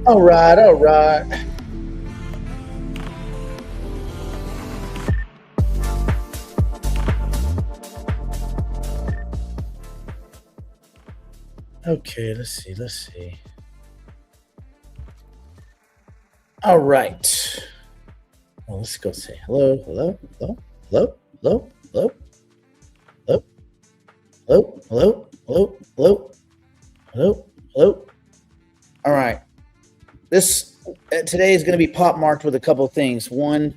All right, all right. Okay, let's see. All right. Well, let's go say hello, hello, hello, hello, hello, hello, hello, hello, hello, hello, hello, hello, hello. All right. This today is going to be pop marked with a couple of things. One,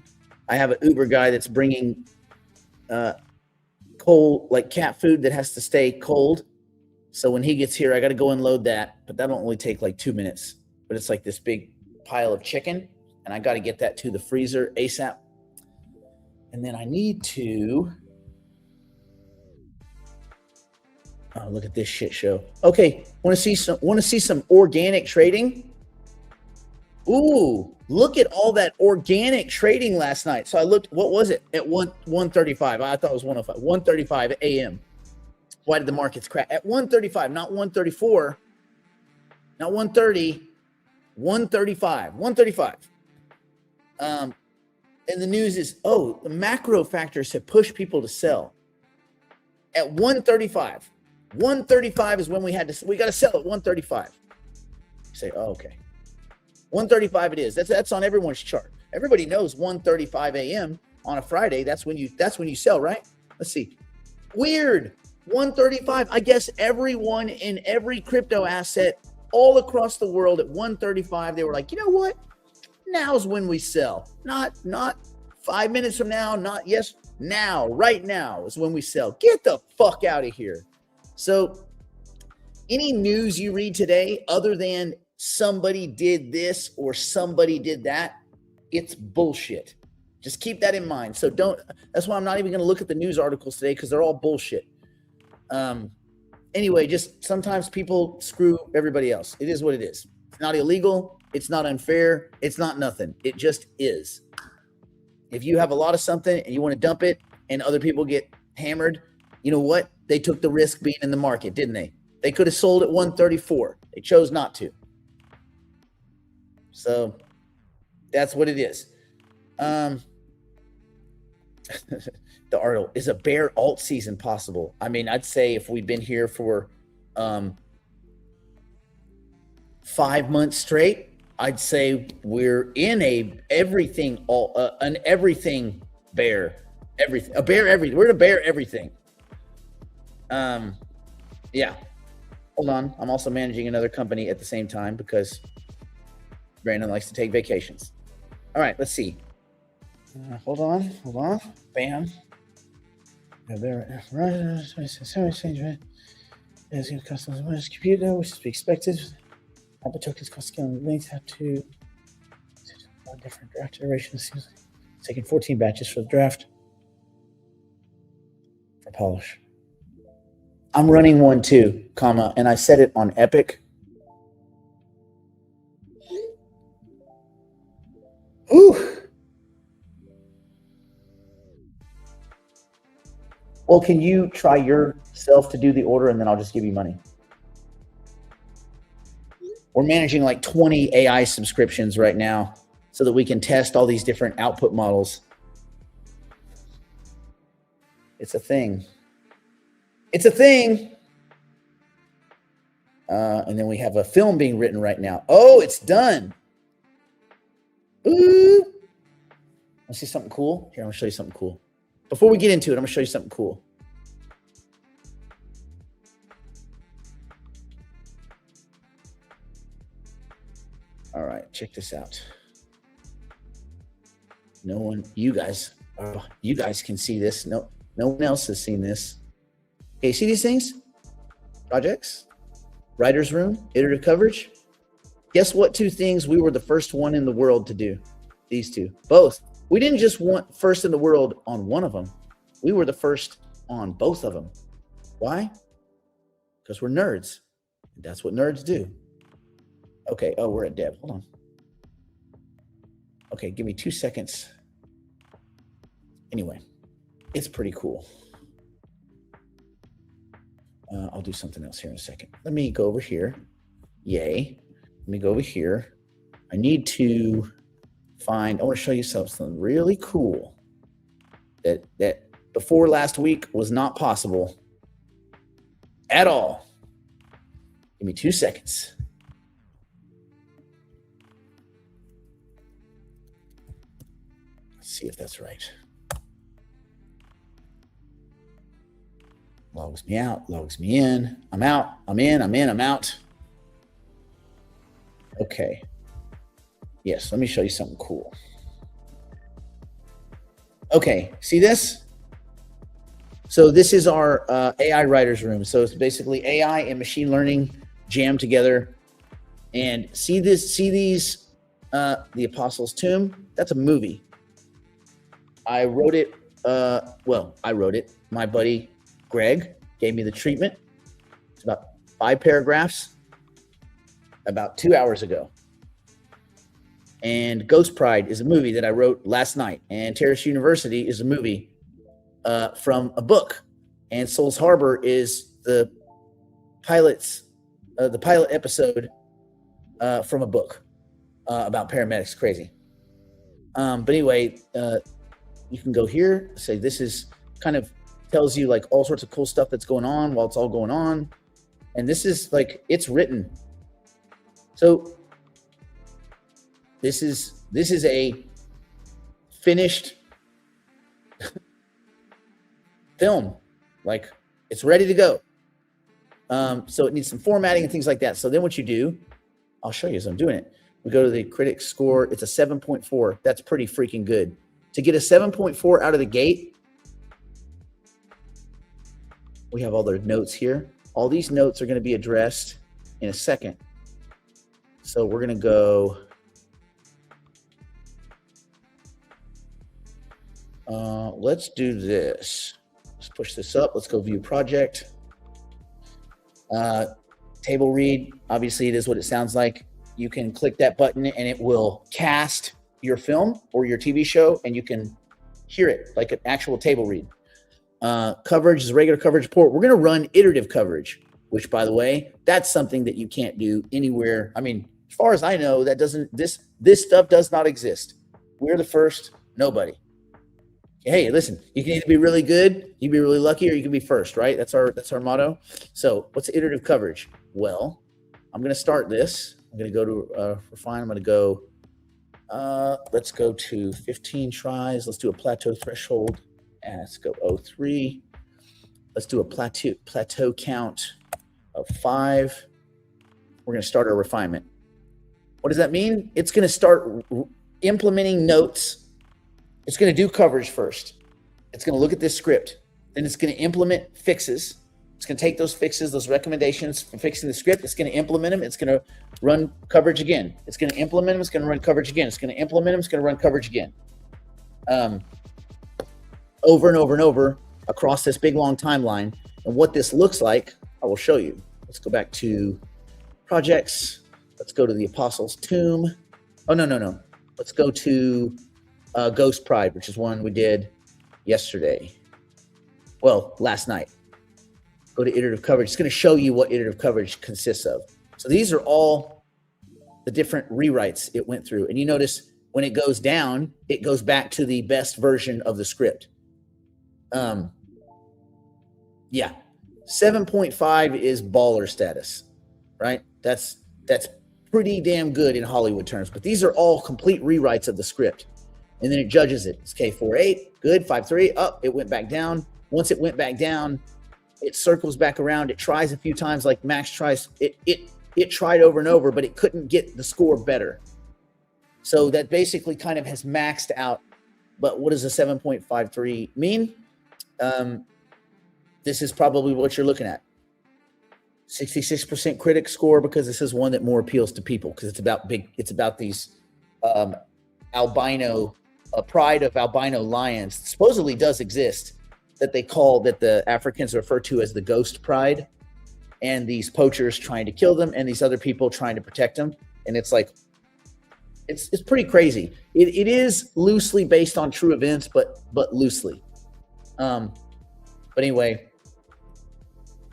I have an Uber guy that's bringing uh, cold, like cat food that has to stay cold. So when he gets here, I got to go and load that, but that'll only take like 2 minutes. But it's like this big pile of chicken, and I got to get that to the freezer ASAP. And then I need to. Oh, look at this shit show. Okay, want to see some organic trading? Ooh, look at all that organic trading last night. So I looked. What was it at 1:35? I thought it was 1:05. 1:35 a.m. Why did the markets crash at 1:35? Not 1:34. Not 1:30. 1:35. 1:35. And the news is, the macro factors have pushed people to sell at 1:35. 1:35 is when we got to sell at 1:35. You say, okay. 1:35 it is. That's on everyone's chart. Everybody knows 1:35 a.m. on a Friday. That's when you sell, right? Let's see. Weird. 1:35. I guess everyone in every crypto asset all across the world at 1:35, they were like, you know what? Now's when we sell. Not 5 minutes from now, not yes, now, right now is when we sell. Get the fuck out of here. So any news you read today, other than somebody did this or somebody did that, it's bullshit. Just keep that in mind. So that's why I'm not even going to look at the news articles today, because they're all bullshit. Anyway, just sometimes people screw everybody else. It is what it is. It's not illegal. It's not unfair. It's not nothing. It just is. If you have a lot of something and you want to dump it and other people get hammered, you know what? They took the risk being in the market, didn't they? They could have sold at 1:34. They chose not to. So that's what it is. The article, is a bear alt season possible? I mean, I'd say if we've been here for 5 months straight, I'd say we're in an everything bear. Everything. A bear everything. We're in a bear everything. Yeah. Hold on. I'm also managing another company at the same time because Brandon likes to take vacations. All right, let's see. Hold on. Bam. There, right. As in customer's computer, which is to be expected. Alpha tokens cost scaling links have to different draft iterations. Taking 14 batches for the draft for polish. I'm running one too, and I set it on Epic. Ooh. Well, can you try yourself to do the order and then I'll just give you money? We're managing like 20 AI subscriptions right now so that we can test all these different output models. It's a thing. It's a thing. And then we have a film being written right now. Oh, it's done. Ooh. Let's see something cool. Here, I'm going to show you something cool. Before we get into it, I'm going to show you something cool. All right, check this out. You guys can see this. No one else has seen this. Okay, see these things? Projects, writer's room, iterative coverage. Guess what 2 things we were the first one in the world to do? These 2, both. We didn't just want first in the world on one of them. We were the first on both of them. Why? Because we're nerds. That's what nerds do. Okay, we're at dev. Hold on. Okay, give me 2 seconds. Anyway, it's pretty cool. I'll do something else here in a second. Let me go over here. Yay. Let me go over here. I need to find, I want to show you something really cool that before last week was not possible at all. Give me 2 seconds. Let's see if that's right. Logs me out, logs me in. I'm out, I'm in, I'm in, I'm out. Okay. Yes, let me show you something cool. Okay, see this? So this is our AI writer's room. So it's basically AI and machine learning jammed together. And see these, The Apostles' Tomb? That's a movie. I wrote it, I wrote it. My buddy Greg gave me the treatment. It's about 5 paragraphs about 2 hours ago. And Ghost Pride is a movie that I wrote last night. And Terrace University is a movie from a book. And Souls Harbor is the pilot episode from a book about paramedics. Crazy. But anyway, you can go here, say this is kind of tells you like all sorts of cool stuff that's going on while it's all going on. And this is like, it's written. So this is a finished film. Like it's ready to go. So it needs some formatting and things like that. So then what you do, I'll show you as I'm doing it. We go to the critic score. It's a 7.4. That's pretty freaking good. To get a 7.4 out of the gate, we have all their notes here. All these notes are going to be addressed in a second. So we're going to go, let's do this. Let's push this up. Let's go view project. Table read, obviously it is what it sounds like. You can click that button and it will cast your film or your TV show and you can hear it like an actual table read. Coverage is regular coverage report. We're going to run iterative coverage, which by the way, that's something that you can't do anywhere. I mean, as far as I know, that doesn't, this stuff does not exist. We're the first, nobody. Hey, listen, you can either be really good, you can be really lucky, or you can be first, right? That's our motto. So what's iterative coverage? Well, I'm going to start this. I'm going to go to refine. I'm going to go, let's go to 15 tries. Let's do a plateau threshold. And let's go 03. Let's do a plateau count of 5. We're going to start our refinement. What does that mean? It's going to start implementing notes. It's going to do coverage first. It's going to look at this script. Then it's going to implement fixes. It's going to take those fixes, those recommendations for fixing the script. It's going to implement them. It's going to run coverage again. It's going to implement them. It's going to run coverage again. It's going to implement them. It's going to run coverage again. Over and over and over across this big long timeline. And what this looks like, I will show you. Let's go back to projects. Let's go to the Apostles' Tomb. Oh, no. Let's go to Ghost Pride, which is one we did yesterday. Well, last night. Go to iterative coverage. It's going to show you what iterative coverage consists of. So these are all the different rewrites it went through. And you notice when it goes down, it goes back to the best version of the script. Yeah, 7.5 is baller status, right? That's pretty damn good in Hollywood terms, but these are all complete rewrites of the script. And then it judges it. It's K48, good, 5.3, up, it went back down. Once it went back down, it circles back around. It tries a few times like Max tries. It tried over and over, but it couldn't get the score better. So that basically kind of has maxed out. But what does a 7.53 mean? This is probably what you're looking at. 66% critic score, because this is one that more appeals to people because it's about these albino, pride of albino lions. Supposedly does exist, that the Africans refer to as the ghost pride, and these poachers trying to kill them and these other people trying to protect them. And it's like, it's pretty crazy. It is loosely based on true events, but loosely. But anyway,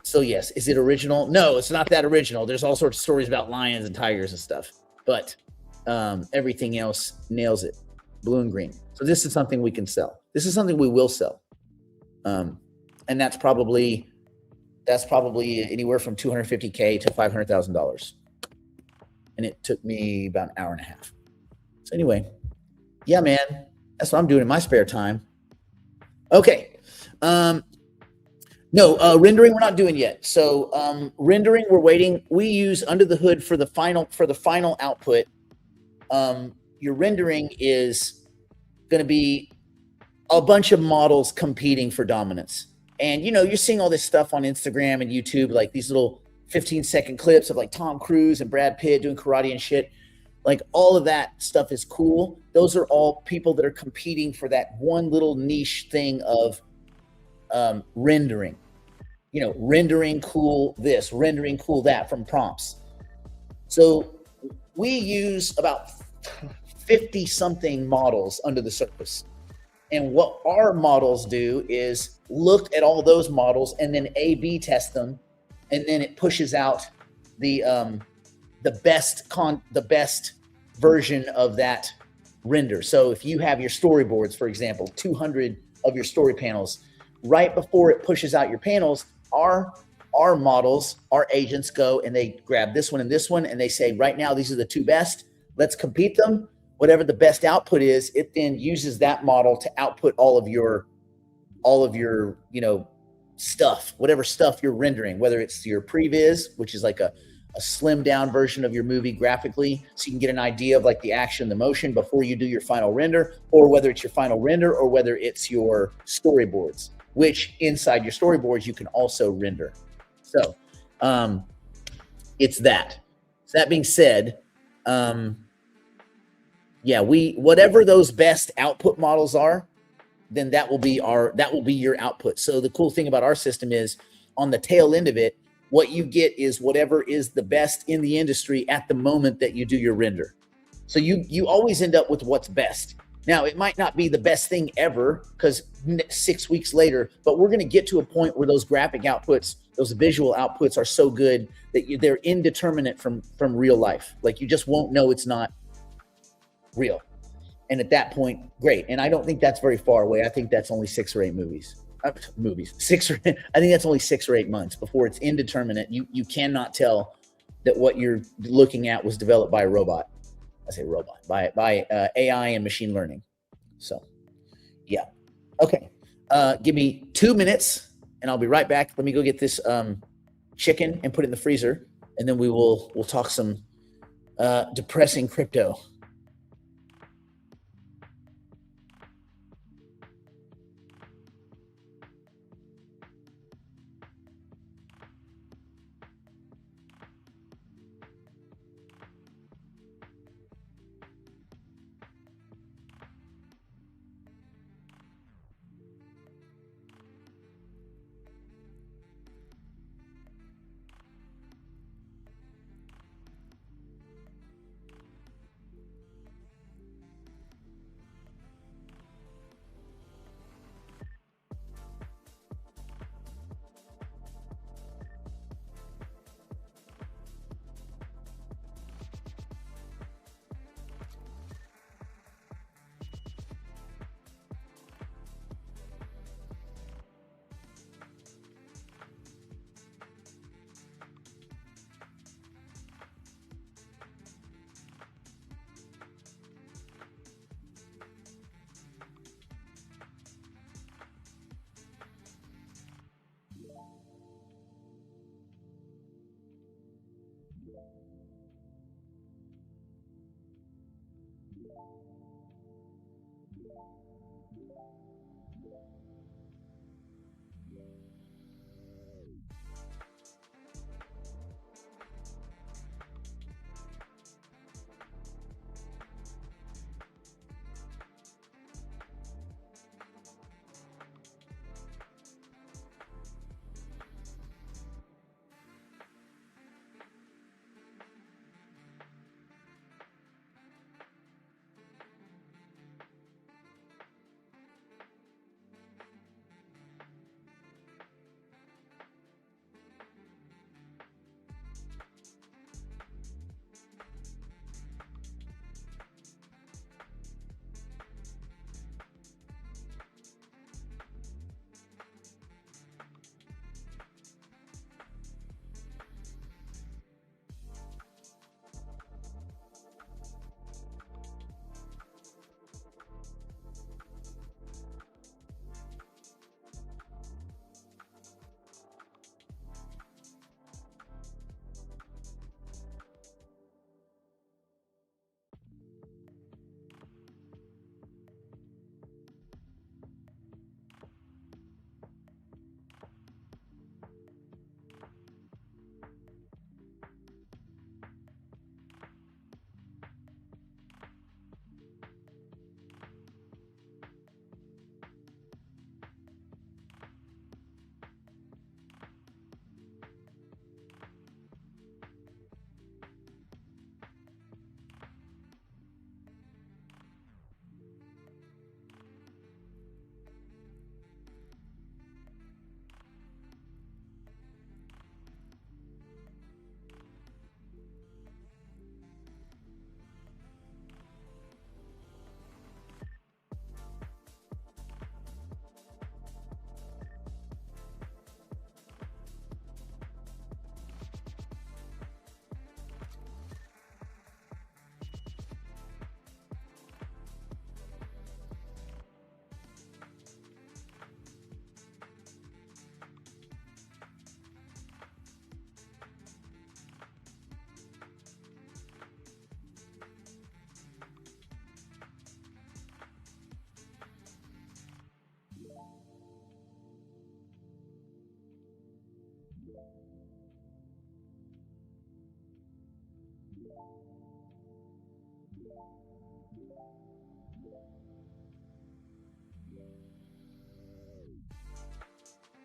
so yes, is it original? No, it's not that original. There's all sorts of stories about lions and tigers and stuff. But Everything else nails it, blue and green. So this is something we can sell. This is something we will sell, and that's probably anywhere from $250K to $500,000. And it took me about an hour and a half. So anyway, yeah, man, that's what I'm doing in my spare time. Okay. No, rendering we're not doing yet. So rendering, we're waiting. We use under the hood for the final output. Your rendering is going to be a bunch of models competing for dominance. And you're seeing all this stuff on Instagram and YouTube, like these little 15-second clips of like Tom Cruise and Brad Pitt doing karate and shit. Like all of that stuff is cool. Those are all people that are competing for that one little niche thing of rendering. Rendering cool this, rendering cool that from prompts. So we use about 50 something models under the surface. And what our models do is look at all those models and then A/B test them, and then it pushes out the best version of that render. So if you have your storyboards, for example, 200 of your story panels, right before it pushes out your panels, our models, our agents go and they grab this one and this one, and they say, right now these are the two best. Let's compete them. Whatever the best output is, it then uses that model to output all of your stuff, whatever stuff you're rendering, whether it's your previs, which is like a slimmed down version of your movie graphically, so you can get an idea of like the action, the motion before you do your final render, or whether it's your final render or whether it's your storyboards, which inside your storyboards you can also render. So it's that. So that being said, whatever those best output models are, then that will be your output. So the cool thing about our system is on the tail end of it, what you get is whatever is the best in the industry at the moment that you do your render. So you always end up with what's best. Now, it might not be the best thing ever because 6 weeks later, but we're going to get to a point where those graphic outputs, those visual outputs are so good that they're indeterminate from real life. Like you just won't know it's not real. And at that point, great. And I don't think that's very far away. I think that's only 6 or 8 movies. I think that's only 6 or 8 months before it's indeterminate. You cannot tell that what you're looking at was developed by a robot. I say robot, by AI and machine learning. So, yeah. Okay. Give me 2 minutes and I'll be right back. Let me go get this chicken and put it in the freezer, and then we'll talk some depressing crypto.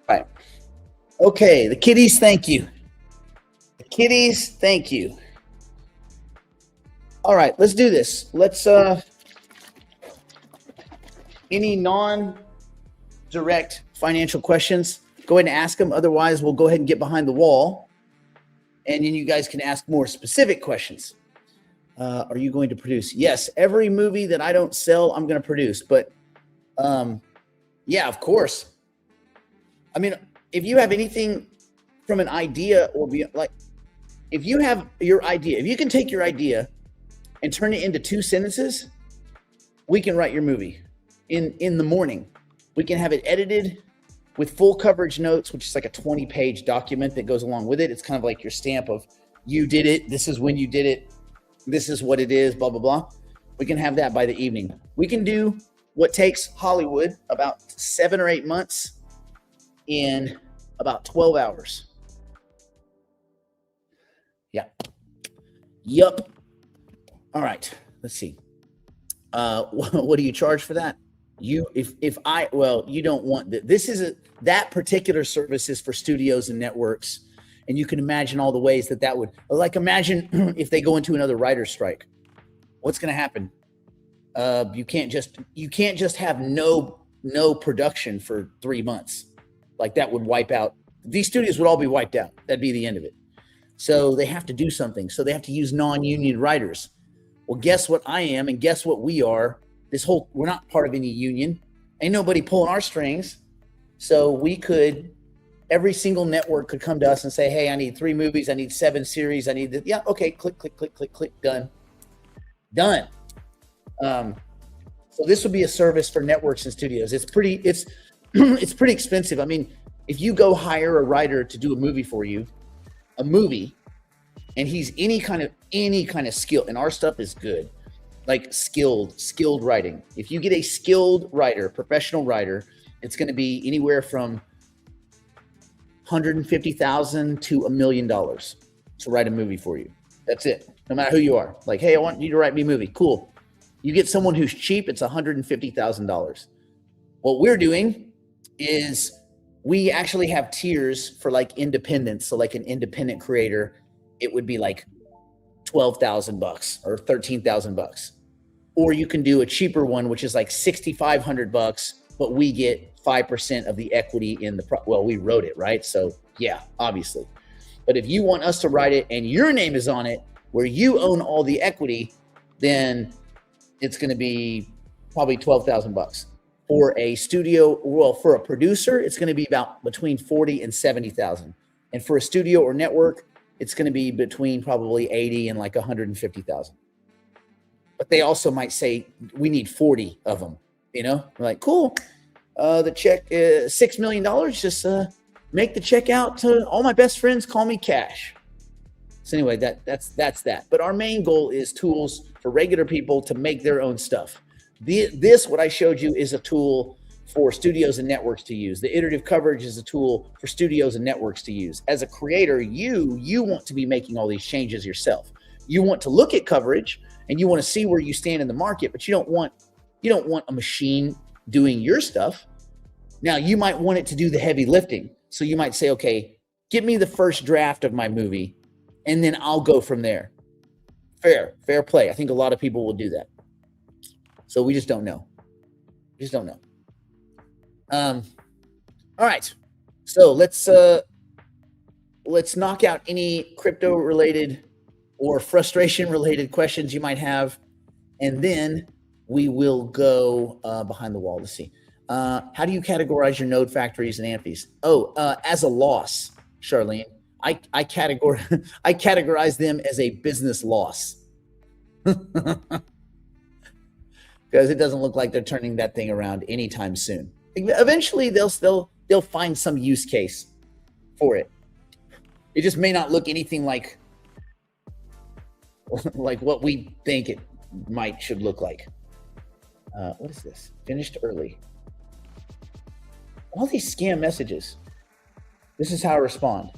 All right. Okay, the kiddies, thank you. The kiddies, thank you. All right, let's do this. Let's any non-direct financial questions, go ahead and ask them. Otherwise, we'll go ahead and get behind the wall, and then you guys can ask more specific questions. Are you going to produce? Yes, every movie that I don't sell, I'm going to produce. But yeah, of course. I mean, if you have anything from an idea or be like, if you have your idea, if you can take your idea and turn it into 2 sentences, we can write your movie in the morning. We can have it edited with full coverage notes, which is like a 20-page document that goes along with it. It's kind of like your stamp of you did it. This is when you did it. This is what it is, blah, blah, blah. We can have that by the evening. We can do what takes Hollywood about 7 or 8 months in about 12 hours. Yeah. Yup. All right. Let's see. What do you charge for that? You don't want that. This is that particular service is for studios and networks. And you can imagine all the ways that would, like, imagine if they go into another writer's strike. What's going to happen? You can't just have no production for 3 months. Like, that would wipe out. These studios would all be wiped out. That'd be the end of it. So they have to do something. So they have to use non-union writers. Well, guess what I am, and guess what we are. We're not part of any union. Ain't nobody pulling our strings. So we could. Every single network could come to us and say, hey, I need 3 movies. I need 7 series. I need this. Yeah, okay, click, click, click, click, click, done. So this would be a service for networks and studios. It's pretty expensive. I mean, if you go hire a writer to do a movie for you, and he's any kind of skill, and our stuff is good, like skilled writing. If you get a skilled writer, professional writer, it's going to be anywhere from $150,000 to $1 million to write a movie for you. That's it. No matter who you are. Like, hey, I want you to write me a movie. Cool. You get someone who's cheap, it's $150,000. What we're doing is we actually have tiers for like independents. So like an independent creator, it would be like $12,000 or $13,000. Or you can do a cheaper one, which is like $6,500, but we get 5% of the equity in we wrote it, right? So yeah, obviously. But if you want us to write it and your name is on it, where you own all the equity, then it's going to be probably $12,000. For a studio, for a producer, it's going to be about between 40 and 70,000. And for a studio or network, it's going to be between probably 80 and like 150,000. But they also might say, we need 40 of them, We're like, cool. The check is $6 million. Just make the check out to all my best friends. Call me Cash. So anyway, that's that. But our main goal is tools for regular people to make their own stuff. What I showed you is a tool for studios and networks to use. The iterative coverage is a tool for studios and networks to use. As a creator, you want to be making all these changes yourself. You want to look at coverage and you want to see where you stand in the market, but you don't want a machine doing your stuff. Now, you might want it to do the heavy lifting. So you might say, okay, give me the first draft of my movie, and then I'll go from there. Fair play. I think a lot of people will do that. So we just don't know. All right. So let's knock out any crypto related or frustration related questions you might have, and then we will go behind the wall. Let's see. How do you categorize your node factories and amphis? As a loss, Charlene. I categorize them as a business loss. Because it doesn't look like they're turning that thing around anytime soon. Eventually, they'll find some use case for it. It just may not look anything like what we think it should look like. What is this? Finished early. All these scam messages. This is how I respond.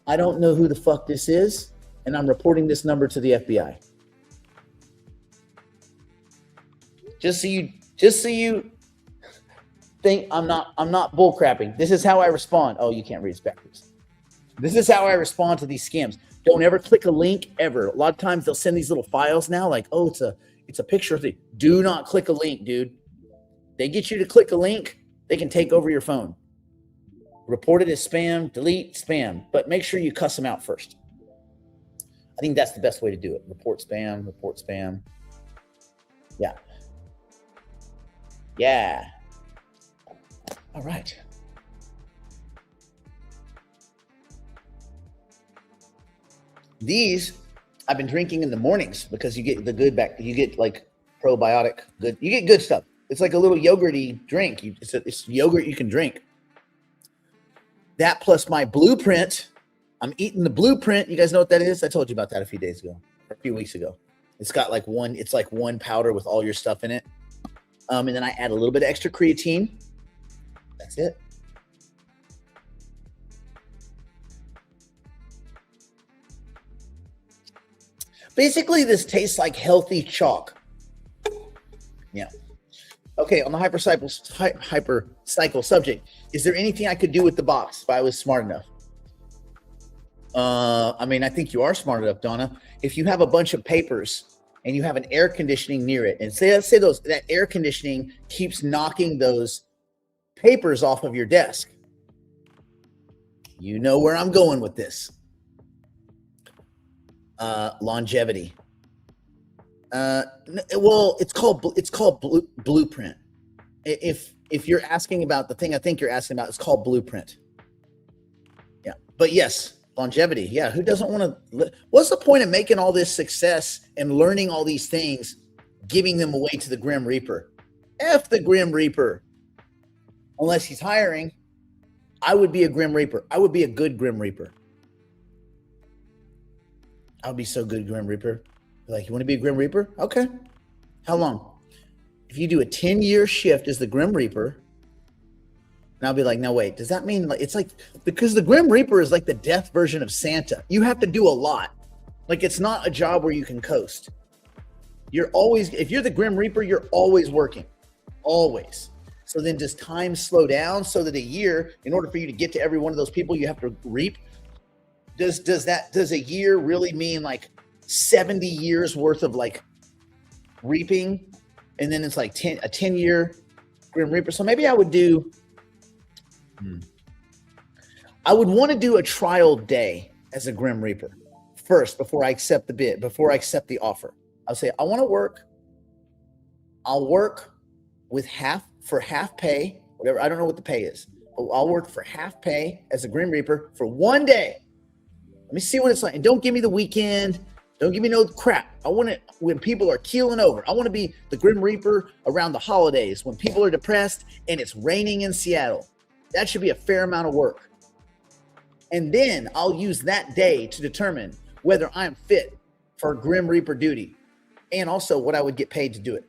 I don't know who the fuck this is, and I'm reporting this number to the FBI. Just so you think I'm not bullcrapping. This is how I respond. Oh, you can't read it backwards. This is how I respond to these scams. Don't ever click a link ever. A lot of times they'll send these little files now, like, oh, it's a picture of the. Do not click a link, dude. They get you to click a link, they can take over your phone. Report it as spam, delete spam, but make sure you cuss them out first. I think that's the best way to do it. Report spam, report spam. Yeah. Yeah. All right. These I've been drinking in the mornings because you get the good back. You get like probiotic good. You get good stuff. It's like a little yogurty drink. It's yogurt you can drink. That plus my Blueprint. I'm eating the Blueprint. You guys know what that is? I told you about that a few weeks ago. It's got like one powder with all your stuff in it. And then I add a little bit of extra creatine. That's it. Basically, this tastes like healthy chalk. Yeah. Okay, on the hypercycle subject, is there anything I could do with the box if I was smart enough? I mean, I think you are smart enough, Donna. If you have a bunch of papers and you have an air conditioning near it, and let's say that air conditioning keeps knocking those papers off of your desk. You know where I'm going with this. Longevity. Well, it's called Blueprint. If you're asking about the thing I think you're asking about, it's called Blueprint. Yeah, but yes, longevity. Yeah, who doesn't want to? What's the point of making all this success and learning all these things, giving them away to the Grim Reaper? F the Grim Reaper. Unless he's hiring, I would be a Grim Reaper. I would be a good Grim Reaper. I would be so good, Grim Reaper. Like, you want to be a Grim Reaper? Okay. How long? If you do a 10-year shift as the Grim Reaper, and I'll be like, no, wait, does that mean, like, it's like, because the Grim Reaper is like the death version of Santa. You have to do a lot. Like, it's not a job where you can coast. If you're the Grim Reaper, you're always working. Always. So then does time slow down so that a year, in order for you to get to every one of those people, you have to reap? Does a year really mean like 70 years worth of like reaping? And then it's like a 10-year Grim Reaper. So maybe I would do, I would want to do a trial day as a Grim Reaper first before I accept the bid, before I accept the offer. I'll say, I want to work. I'll work with half pay, whatever. I don't know what the pay is. I'll work for half pay as a Grim Reaper for one day. Let me see what it's like. And don't give me the weekend. Don't give me no crap. I want it when people are keeling over. I want to be the Grim Reaper around the holidays when people are depressed and it's raining in Seattle. That should be a fair amount of work. And then I'll use that day to determine whether I'm fit for Grim Reaper duty and also what I would get paid to do it.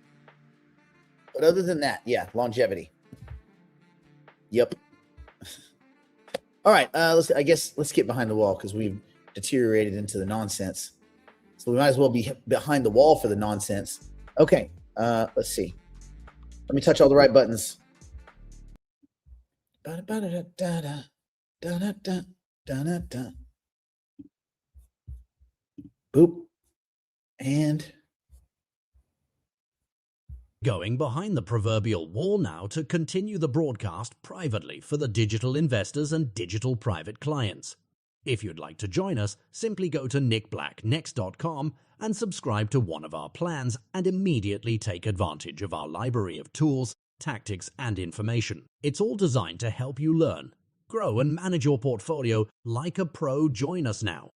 But other than that, yeah, longevity. Yep. All right, let's get behind the wall because we've deteriorated into the nonsense. So we might as well be behind the wall for the nonsense. Okay, let's see. Let me touch all the right buttons. Boop. And going behind the proverbial wall now to continue the broadcast privately for the digital investors and digital private clients. If you'd like to join us, simply go to nickblacknext.com and subscribe to one of our plans and immediately take advantage of our library of tools, tactics, and information. It's all designed to help you learn, grow, and manage your portfolio like a pro. Join us now.